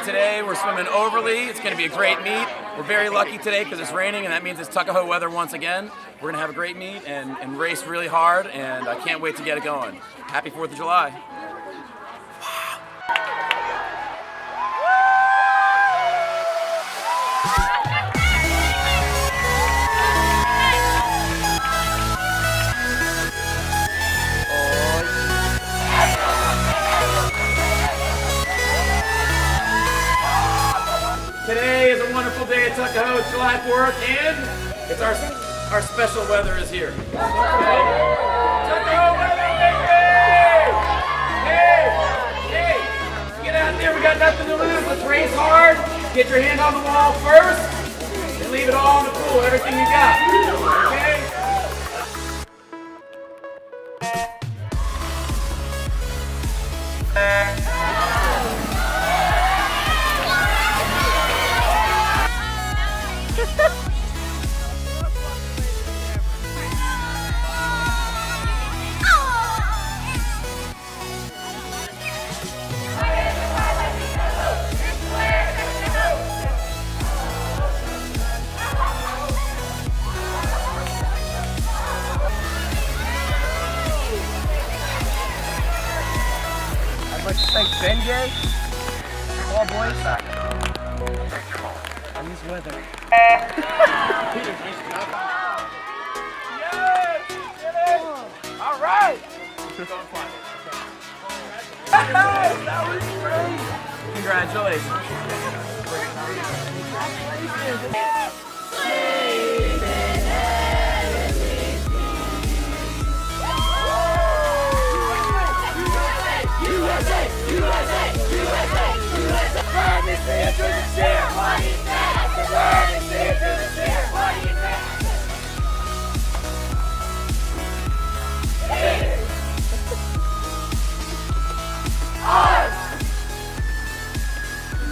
Today we're swimming Overlee. It's going to be a great meet. We're very lucky today because it's raining, and that means it's Tuckahoe weather once again. We're going to have a great meet and race really hard, and I can't wait to get it going. Happy 4th of July. Today is a wonderful day at Tuckahoe. It's July 4th, and it's our special weather is here. Okay. Tuckahoe weather, baby! Hey! Get out there. We got nothing to lose. Let's race hard. Get your hand on the wall first, and leave it all in the pool. Everything you got. Okay? I'd like to thank Benjay, all boys, and this weather. Yes! Get it! All right! That was great! Congratulations.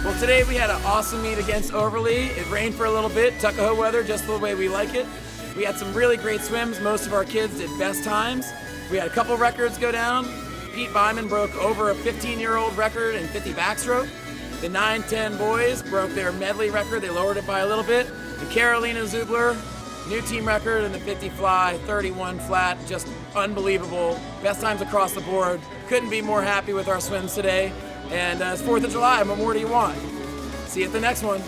Well, today we had an awesome meet against Overlee. It rained for a little bit, Tuckahoe weather, just the way we like it. We had some really great swims. Most of our kids did best times. We had a couple records go down. Pete Byman broke over a 15-year-old record in 50 backstroke. The 9-10 boys broke their medley record. They lowered it by a little bit. And Carolina Zubler, new team record in the 50 fly, 31 flat, just unbelievable. Best times across the board. Couldn't be more happy with our swims today. And it's 4th of July, what more do you want? See you at the next one.